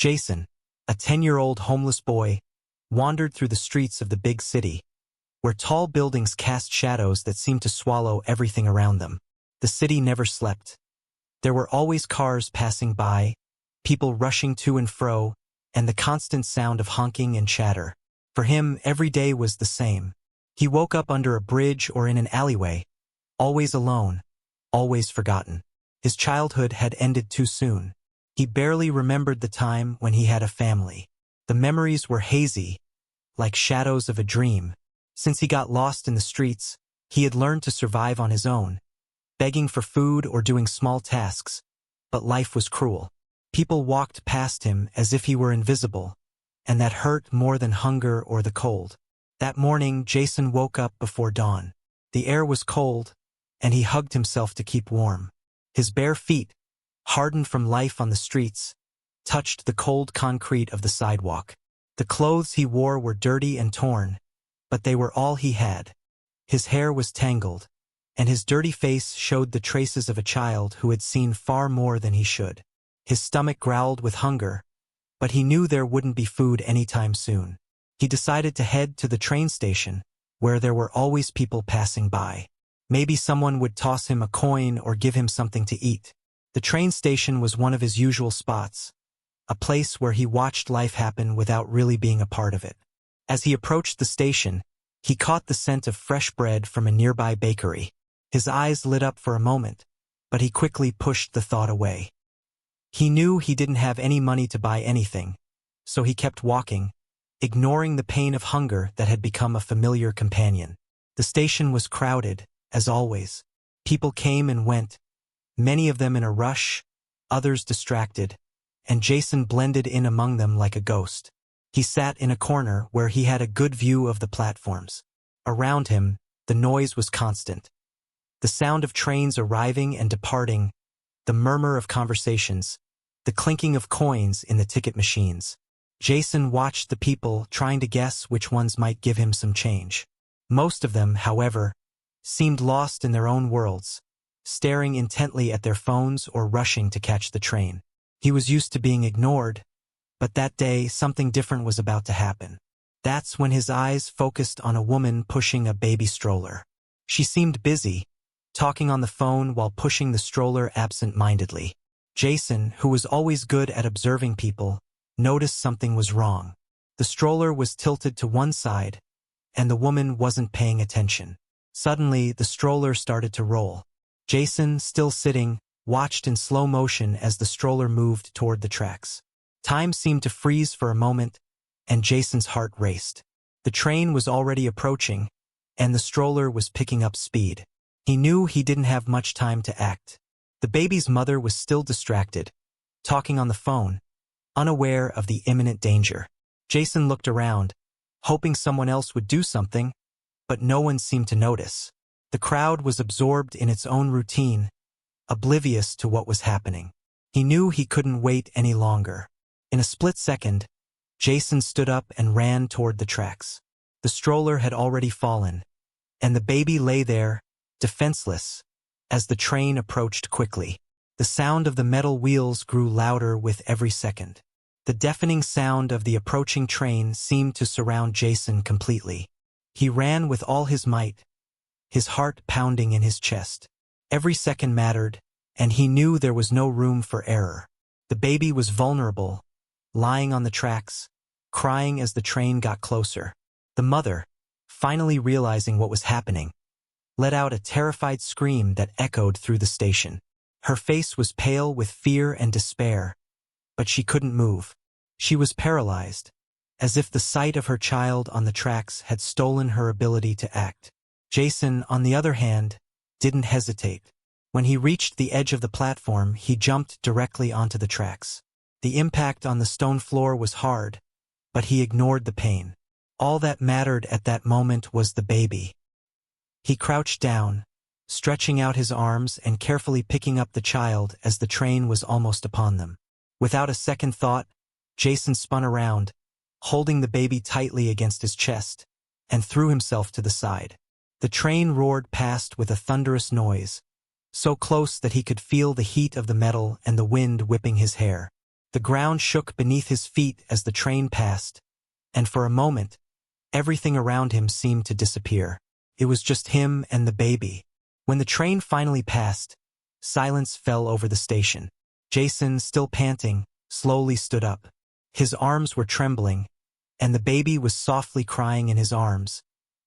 Jason, a 10-year-old homeless boy, wandered through the streets of the big city, where tall buildings cast shadows that seemed to swallow everything around them. The city never slept. There were always cars passing by, people rushing to and fro, and the constant sound of honking and chatter. For him, every day was the same. He woke up under a bridge or in an alleyway, always alone, always forgotten. His childhood had ended too soon. He barely remembered the time when he had a family. The memories were hazy, like shadows of a dream. Since he got lost in the streets, he had learned to survive on his own, begging for food or doing small tasks. But life was cruel. People walked past him as if he were invisible, and that hurt more than hunger or the cold. That morning, Jason woke up before dawn. The air was cold, and he hugged himself to keep warm. His bare feet, hardened from life on the streets, touched the cold concrete of the sidewalk. The clothes he wore were dirty and torn, but they were all he had. His hair was tangled, and his dirty face showed the traces of a child who had seen far more than he should. His stomach growled with hunger, but he knew there wouldn't be food anytime soon. He decided to head to the train station, where there were always people passing by. Maybe someone would toss him a coin or give him something to eat. The train station was one of his usual spots, a place where he watched life happen without really being a part of it. As he approached the station, he caught the scent of fresh bread from a nearby bakery. His eyes lit up for a moment, but he quickly pushed the thought away. He knew he didn't have any money to buy anything, so he kept walking, ignoring the pain of hunger that had become a familiar companion. The station was crowded, as always. People came and went, many of them in a rush, others distracted, and Jason blended in among them like a ghost. He sat in a corner where he had a good view of the platforms. Around him, the noise was constant. The sound of trains arriving and departing, the murmur of conversations, the clinking of coins in the ticket machines. Jason watched the people, trying to guess which ones might give him some change. Most of them, however, seemed lost in their own worlds, staring intently at their phones or rushing to catch the train. He was used to being ignored, but that day something different was about to happen. That's when his eyes focused on a woman pushing a baby stroller. She seemed busy, talking on the phone while pushing the stroller absent-mindedly. Jason, who was always good at observing people, noticed something was wrong. The stroller was tilted to one side, and the woman wasn't paying attention. Suddenly, the stroller started to roll. Jason, still sitting, watched in slow motion as the stroller moved toward the tracks. Time seemed to freeze for a moment, and Jason's heart raced. The train was already approaching, and the stroller was picking up speed. He knew he didn't have much time to act. The baby's mother was still distracted, talking on the phone, unaware of the imminent danger. Jason looked around, hoping someone else would do something, but no one seemed to notice. The crowd was absorbed in its own routine, oblivious to what was happening. He knew he couldn't wait any longer. In a split second, Jason stood up and ran toward the tracks. The stroller had already fallen, and the baby lay there, defenseless, as the train approached quickly. The sound of the metal wheels grew louder with every second. The deafening sound of the approaching train seemed to surround Jason completely. He ran with all his might, his heart pounding in his chest. Every second mattered, and he knew there was no room for error. The baby was vulnerable, lying on the tracks, crying as the train got closer. The mother, finally realizing what was happening, let out a terrified scream that echoed through the station. Her face was pale with fear and despair, but she couldn't move. She was paralyzed, as if the sight of her child on the tracks had stolen her ability to act. Jason, on the other hand, didn't hesitate. When he reached the edge of the platform, he jumped directly onto the tracks. The impact on the stone floor was hard, but he ignored the pain. All that mattered at that moment was the baby. He crouched down, stretching out his arms and carefully picking up the child as the train was almost upon them. Without a second thought, Jason spun around, holding the baby tightly against his chest, and threw himself to the side. The train roared past with a thunderous noise, so close that he could feel the heat of the metal and the wind whipping his hair. The ground shook beneath his feet as the train passed, and for a moment, everything around him seemed to disappear. It was just him and the baby. When the train finally passed, silence fell over the station. Jason, still panting, slowly stood up. His arms were trembling, and the baby was softly crying in his arms,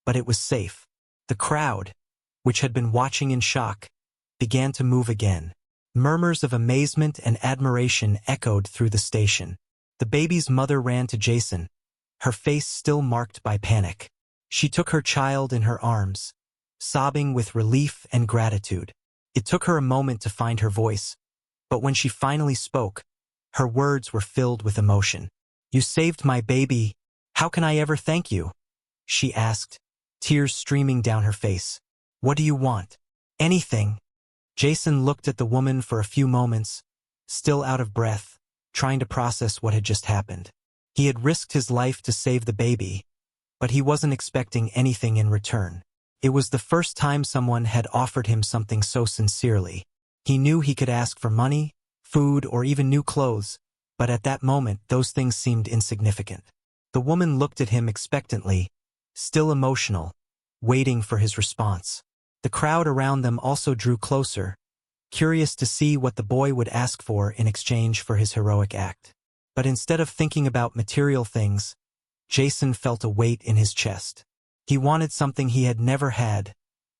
but it was safe. The crowd, which had been watching in shock, began to move again. Murmurs of amazement and admiration echoed through the station. The baby's mother ran to Jason, her face still marked by panic. She took her child in her arms, sobbing with relief and gratitude. It took her a moment to find her voice, but when she finally spoke, her words were filled with emotion. "You saved my baby. How can I ever thank you?" she asked, tears streaming down her face. "What do you want?" "Anything." Jason looked at the woman for a few moments, still out of breath, trying to process what had just happened. He had risked his life to save the baby, but he wasn't expecting anything in return. It was the first time someone had offered him something so sincerely. He knew he could ask for money, food, or even new clothes, but at that moment those things seemed insignificant. The woman looked at him expectantly, still emotional, waiting for his response. The crowd around them also drew closer, curious to see what the boy would ask for in exchange for his heroic act. But instead of thinking about material things, Jason felt a weight in his chest. He wanted something he had never had,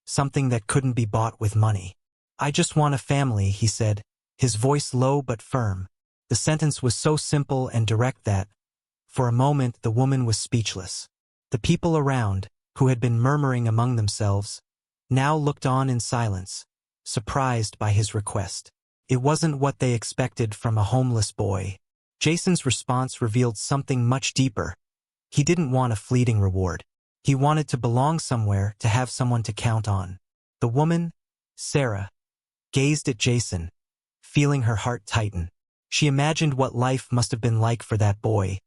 something that couldn't be bought with money. "I just want a family," he said, his voice low but firm. The sentence was so simple and direct that, for a moment, the woman was speechless. The people around, who had been murmuring among themselves, now looked on in silence, surprised by his request. It wasn't what they expected from a homeless boy. Jason's response revealed something much deeper. He didn't want a fleeting reward. He wanted to belong somewhere, to have someone to count on. The woman, Sarah, gazed at Jason, feeling her heart tighten. She imagined what life must have been like for that boy,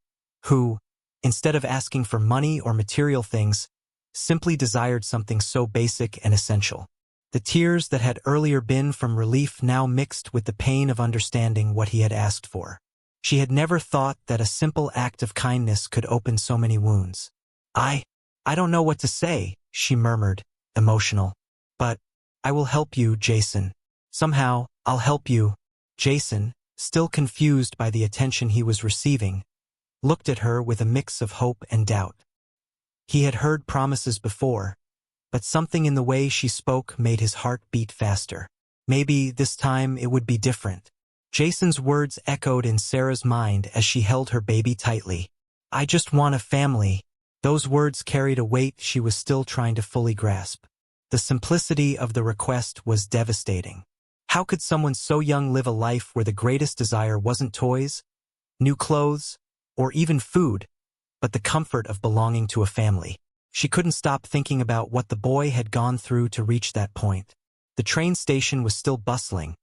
who, instead of asking for money or material things, simply desired something so basic and essential. The tears that had earlier been from relief now mixed with the pain of understanding what he had asked for. She had never thought that a simple act of kindness could open so many wounds. I don't know what to say," she murmured, emotional. "But I will help you, Jason. Somehow, I'll help you." Jason, still confused by the attention he was receiving, looked at her with a mix of hope and doubt. He had heard promises before, but something in the way she spoke made his heart beat faster. Maybe this time it would be different. Jason's words echoed in Sarah's mind as she held her baby tightly. "I just want a family." Those words carried a weight she was still trying to fully grasp. The simplicity of the request was devastating. How could someone so young live a life where the greatest desire wasn't toys, new clothes, or even food, but the comfort of belonging to a family? She couldn't stop thinking about what the boy had gone through to reach that point. The train station was still bustling,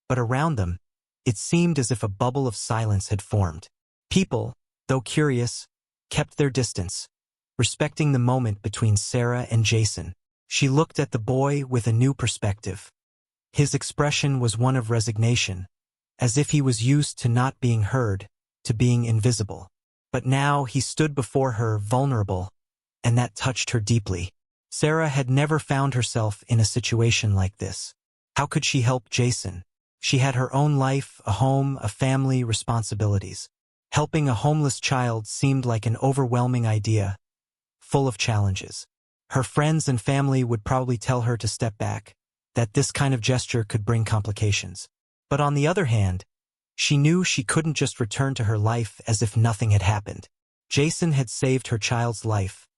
but around them, it seemed as if a bubble of silence had formed. People, though curious, kept their distance, respecting the moment between Sarah and Jason. She looked at the boy with a new perspective. His expression was one of resignation, as if he was used to not being heard, to being invisible. But now he stood before her vulnerable, and that touched her deeply. Sarah had never found herself in a situation like this. How could she help Jason? She had her own life, a home, a family, responsibilities. Helping a homeless child seemed like an overwhelming idea, full of challenges. Her friends and family would probably tell her to step back, that this kind of gesture could bring complications. But on the other hand, she knew she couldn't just return to her life as if nothing had happened. Jason had saved her child's life,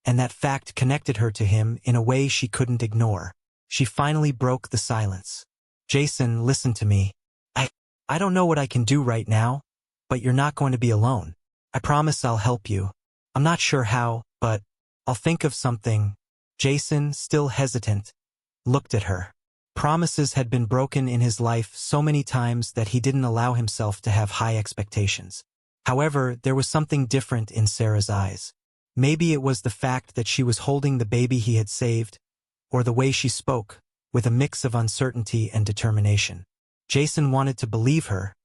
and that fact connected her to him in a way she couldn't ignore. She finally broke the silence. "Jason, listen to me. I don't know what I can do right now, but you're not going to be alone. I promise I'll help you. I'm not sure how, but I'll think of something." Jason, still hesitant, looked at her. Promises had been broken in his life so many times that he didn't allow himself to have high expectations. However, there was something different in Sarah's eyes. Maybe it was the fact that she was holding the baby he had saved, or the way she spoke, with a mix of uncertainty and determination. Jason wanted to believe her,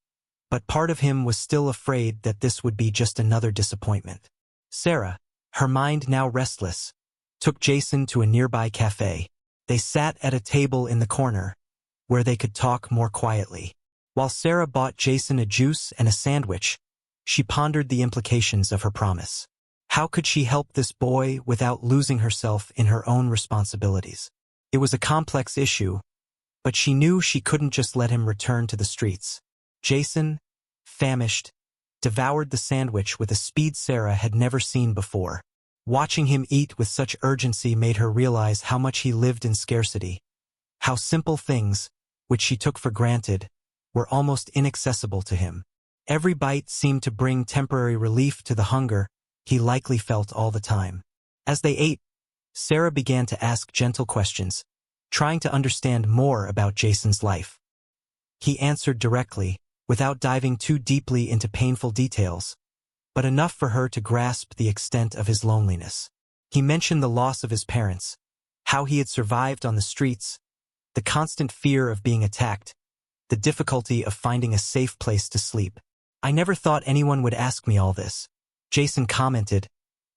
but part of him was still afraid that this would be just another disappointment. Sarah, her mind now restless, took Jason to a nearby cafe. They sat at a table in the corner, where they could talk more quietly. While Sarah bought Jason a juice and a sandwich, she pondered the implications of her promise. How could she help this boy without losing herself in her own responsibilities? It was a complex issue, but she knew she couldn't just let him return to the streets. Jason, famished, devoured the sandwich with a speed Sarah had never seen before. Watching him eat with such urgency made her realize how much he lived in scarcity, how simple things, which she took for granted, were almost inaccessible to him. Every bite seemed to bring temporary relief to the hunger he likely felt all the time. As they ate, Sarah began to ask gentle questions, trying to understand more about Jason's life. He answered directly, without diving too deeply into painful details, but enough for her to grasp the extent of his loneliness. He mentioned the loss of his parents, how he had survived on the streets, the constant fear of being attacked, the difficulty of finding a safe place to sleep. "I never thought anyone would ask me all this," Jason commented,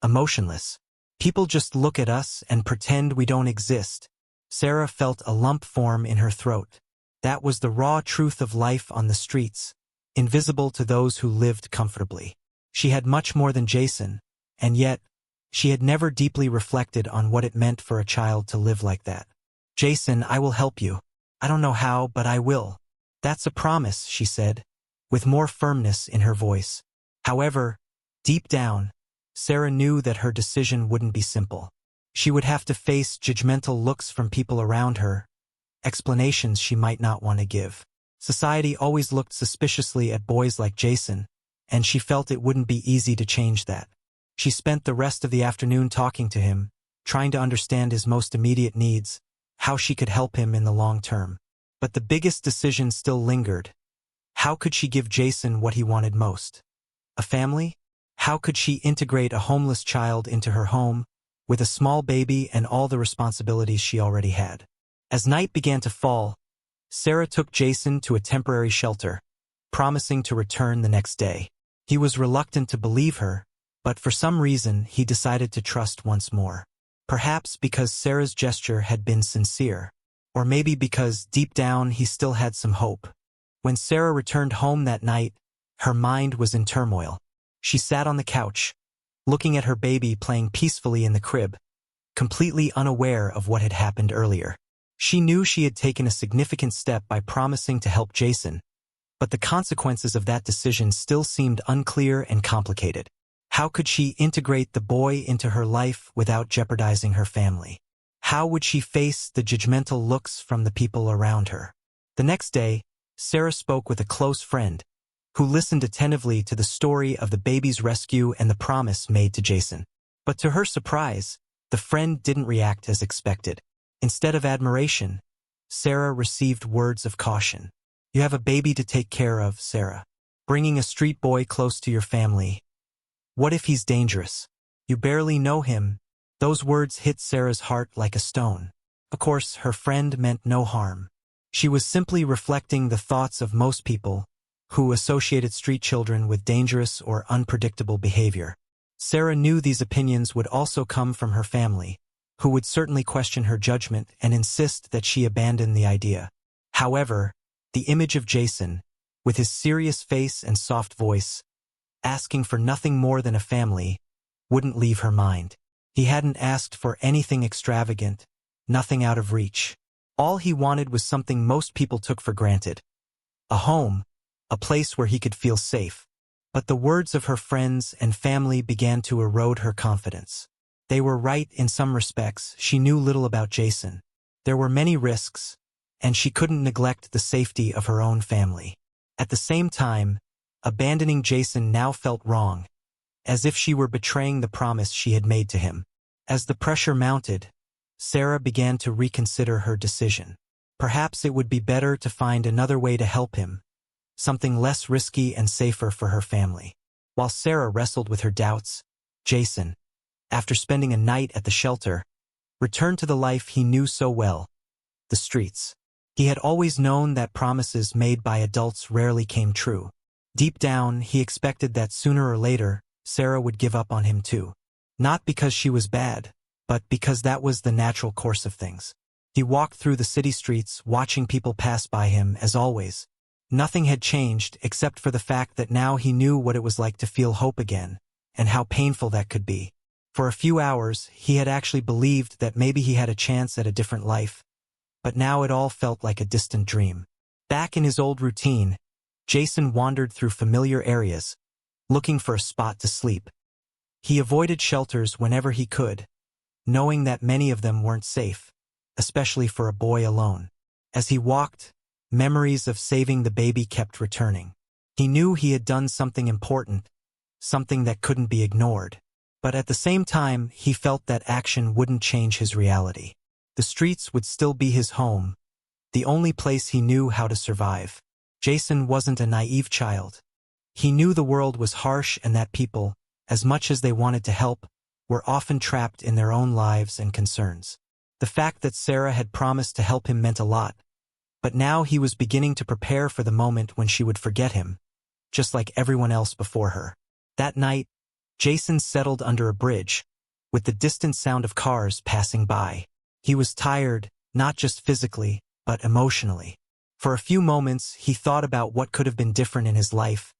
emotionless. "People just look at us and pretend we don't exist." Sarah felt a lump form in her throat. That was the raw truth of life on the streets, invisible to those who lived comfortably. She had much more than Jason, and yet, she had never deeply reflected on what it meant for a child to live like that. "Jason, I will help you. I don't know how, but I will." "That's a promise," she said, with more firmness in her voice. However, deep down, Sarah knew that her decision wouldn't be simple. She would have to face judgmental looks from people around her, explanations she might not want to give. Society always looked suspiciously at boys like Jason, and she felt it wouldn't be easy to change that. She spent the rest of the afternoon talking to him, trying to understand his most immediate needs, how she could help him in the long term. But the biggest decision still lingered. How could she give Jason what he wanted most? A family? How could she integrate a homeless child into her home, with a small baby and all the responsibilities she already had? As night began to fall, Sarah took Jason to a temporary shelter, promising to return the next day. He was reluctant to believe her, but for some reason he decided to trust once more. Perhaps because Sarah's gesture had been sincere, or maybe because deep down he still had some hope. When Sarah returned home that night, her mind was in turmoil. She sat on the couch, looking at her baby playing peacefully in the crib, completely unaware of what had happened earlier. She knew she had taken a significant step by promising to help Jason, but the consequences of that decision still seemed unclear and complicated. How could she integrate the boy into her life without jeopardizing her family? How would she face the judgmental looks from the people around her? The next day, Sarah spoke with a close friend, who listened attentively to the story of the baby's rescue and the promise made to Jason. But to her surprise, the friend didn't react as expected. Instead of admiration, Sarah received words of caution. "You have a baby to take care of, Sarah. Bringing a street boy close to your family. What if he's dangerous? You barely know him." Those words hit Sarah's heart like a stone. Of course, her friend meant no harm. She was simply reflecting the thoughts of most people who associated street children with dangerous or unpredictable behavior. Sarah knew these opinions would also come from her family, who would certainly question her judgment and insist that she abandon the idea. However, the image of Jason, with his serious face and soft voice, asking for nothing more than a family, wouldn't leave her mind. He hadn't asked for anything extravagant, nothing out of reach. All he wanted was something most people took for granted. A home, a place where he could feel safe. But the words of her friends and family began to erode her confidence. They were right in some respects. She knew little about Jason. There were many risks, and she couldn't neglect the safety of her own family. At the same time, abandoning Jason now felt wrong, as if she were betraying the promise she had made to him. As the pressure mounted, Sarah began to reconsider her decision. Perhaps it would be better to find another way to help him, something less risky and safer for her family. While Sarah wrestled with her doubts, Jason, after spending a night at the shelter, returned to the life he knew so well, the streets. He had always known that promises made by adults rarely came true. Deep down, he expected that sooner or later, Sarah would give up on him too. Not because she was bad, but because that was the natural course of things. He walked through the city streets, watching people pass by him as always. Nothing had changed except for the fact that now he knew what it was like to feel hope again, and how painful that could be. For a few hours, he had actually believed that maybe he had a chance at a different life, but now it all felt like a distant dream. Back in his old routine, Jason wandered through familiar areas, looking for a spot to sleep. He avoided shelters whenever he could, knowing that many of them weren't safe, especially for a boy alone. As he walked, memories of saving the baby kept returning. He knew he had done something important, something that couldn't be ignored. But at the same time, he felt that action wouldn't change his reality. The streets would still be his home, the only place he knew how to survive. Jason wasn't a naive child. He knew the world was harsh and that people, as much as they wanted to help, were often trapped in their own lives and concerns. The fact that Sarah had promised to help him meant a lot, but now he was beginning to prepare for the moment when she would forget him, just like everyone else before her. That night, Jason settled under a bridge, with the distant sound of cars passing by. He was tired, not just physically, but emotionally. For a few moments, he thought about what could have been different in his life,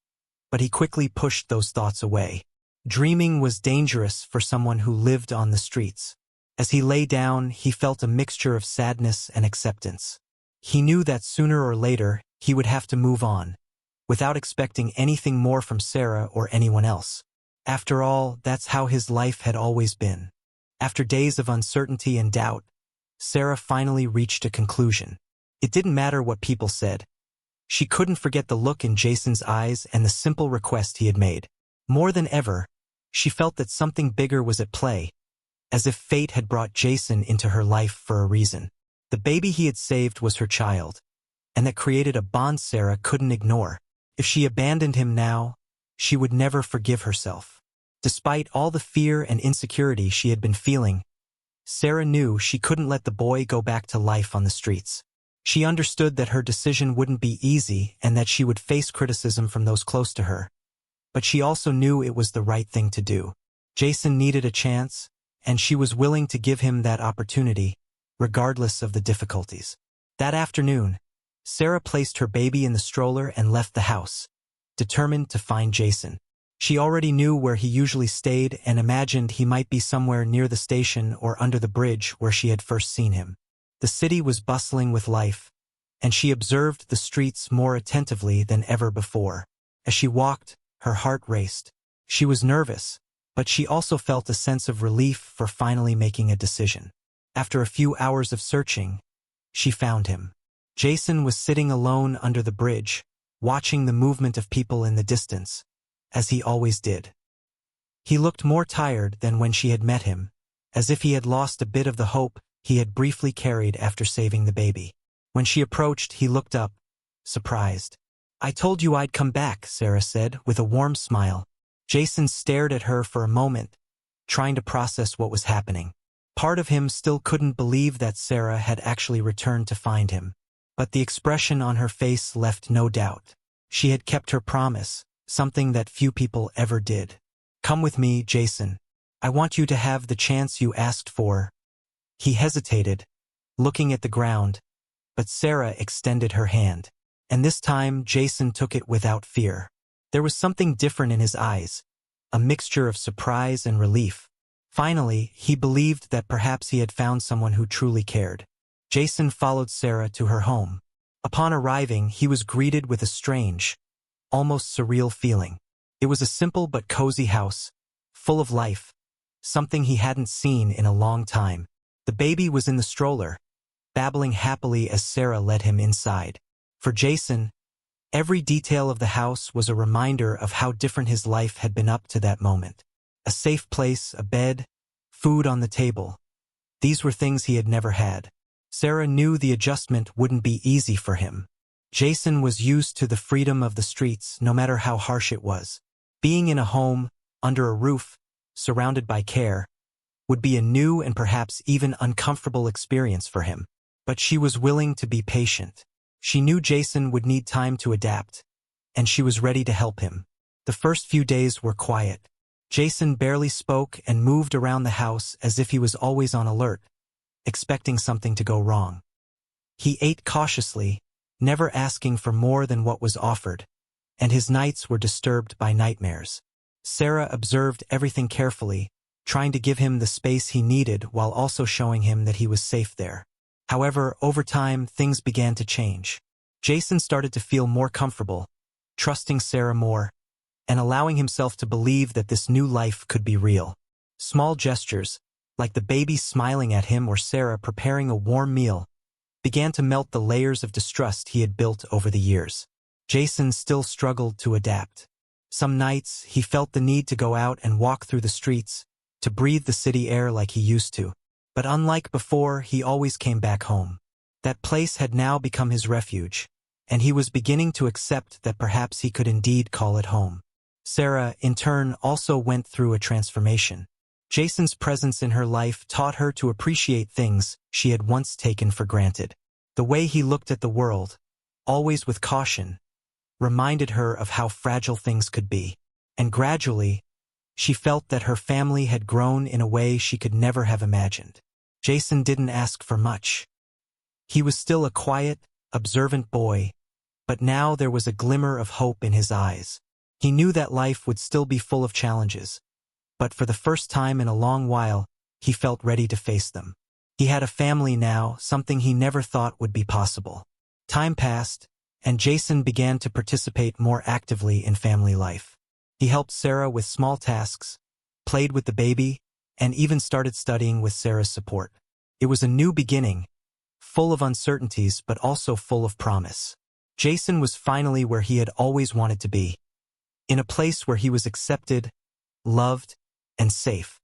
but he quickly pushed those thoughts away. Dreaming was dangerous for someone who lived on the streets. As he lay down, he felt a mixture of sadness and acceptance. He knew that sooner or later, he would have to move on, without expecting anything more from Sarah or anyone else. After all, that's how his life had always been. After days of uncertainty and doubt, Sarah finally reached a conclusion. It didn't matter what people said. She couldn't forget the look in Jason's eyes and the simple request he had made. More than ever, she felt that something bigger was at play, as if fate had brought Jason into her life for a reason. The baby he had saved was her child, and that created a bond Sarah couldn't ignore. If she abandoned him now, she would never forgive herself. Despite all the fear and insecurity she had been feeling, Sarah knew she couldn't let the boy go back to life on the streets. She understood that her decision wouldn't be easy and that she would face criticism from those close to her. But she also knew it was the right thing to do. Jason needed a chance, and she was willing to give him that opportunity, regardless of the difficulties. That afternoon, Sarah placed her baby in the stroller and left the house, determined to find Jason. She already knew where he usually stayed and imagined he might be somewhere near the station or under the bridge where she had first seen him. The city was bustling with life, and she observed the streets more attentively than ever before. As she walked, her heart raced. She was nervous, but she also felt a sense of relief for finally making a decision. After a few hours of searching, she found him. Jason was sitting alone under the bridge, watching the movement of people in the distance, as he always did. He looked more tired than when she had met him, as if he had lost a bit of the hope he had briefly carried after saving the baby. When she approached, he looked up, surprised. "I told you I'd come back," Sarah said, with a warm smile. Jason stared at her for a moment, trying to process what was happening. Part of him still couldn't believe that Sarah had actually returned to find him, but the expression on her face left no doubt. She had kept her promise, something that few people ever did. "Come with me, Jason. I want you to have the chance you asked for." He hesitated, looking at the ground, but Sarah extended her hand. And this time, Jason took it without fear. There was something different in his eyes, a mixture of surprise and relief. Finally, he believed that perhaps he had found someone who truly cared. Jason followed Sarah to her home. Upon arriving, he was greeted with a strange, almost surreal feeling. It was a simple but cozy house, full of life, something he hadn't seen in a long time. The baby was in the stroller, babbling happily as Sarah led him inside. For Jason, every detail of the house was a reminder of how different his life had been up to that moment. A safe place, a bed, food on the table. These were things he had never had. Sarah knew the adjustment wouldn't be easy for him. Jason was used to the freedom of the streets, no matter how harsh it was. Being in a home, under a roof, surrounded by care, would be a new and perhaps even uncomfortable experience for him. But she was willing to be patient. She knew Jason would need time to adapt, and she was ready to help him. The first few days were quiet. Jason barely spoke and moved around the house as if he was always on alert, expecting something to go wrong. He ate cautiously, never asking for more than what was offered, and his nights were disturbed by nightmares. Sarah observed everything carefully, trying to give him the space he needed while also showing him that he was safe there. However, over time, things began to change. Jason started to feel more comfortable, trusting Sarah more, and allowing himself to believe that this new life could be real. Small gestures, like the baby smiling at him or Sarah preparing a warm meal, began to melt the layers of distrust he had built over the years. Jason still struggled to adapt. Some nights, he felt the need to go out and walk through the streets, to breathe the city air like he used to. But unlike before, he always came back home. That place had now become his refuge, and he was beginning to accept that perhaps he could indeed call it home. Sarah, in turn, also went through a transformation. Jason's presence in her life taught her to appreciate things she had once taken for granted. The way he looked at the world, always with caution, reminded her of how fragile things could be. And gradually, she felt that her family had grown in a way she could never have imagined. Jason didn't ask for much. He was still a quiet, observant boy, but now there was a glimmer of hope in his eyes. He knew that life would still be full of challenges, but for the first time in a long while, he felt ready to face them. He had a family now, something he never thought would be possible. Time passed, and Jason began to participate more actively in family life. He helped Sarah with small tasks, played with the baby, and even started studying with Sarah's support. It was a new beginning, full of uncertainties but also full of promise. Jason was finally where he had always wanted to be, in a place where he was accepted, loved, and safe.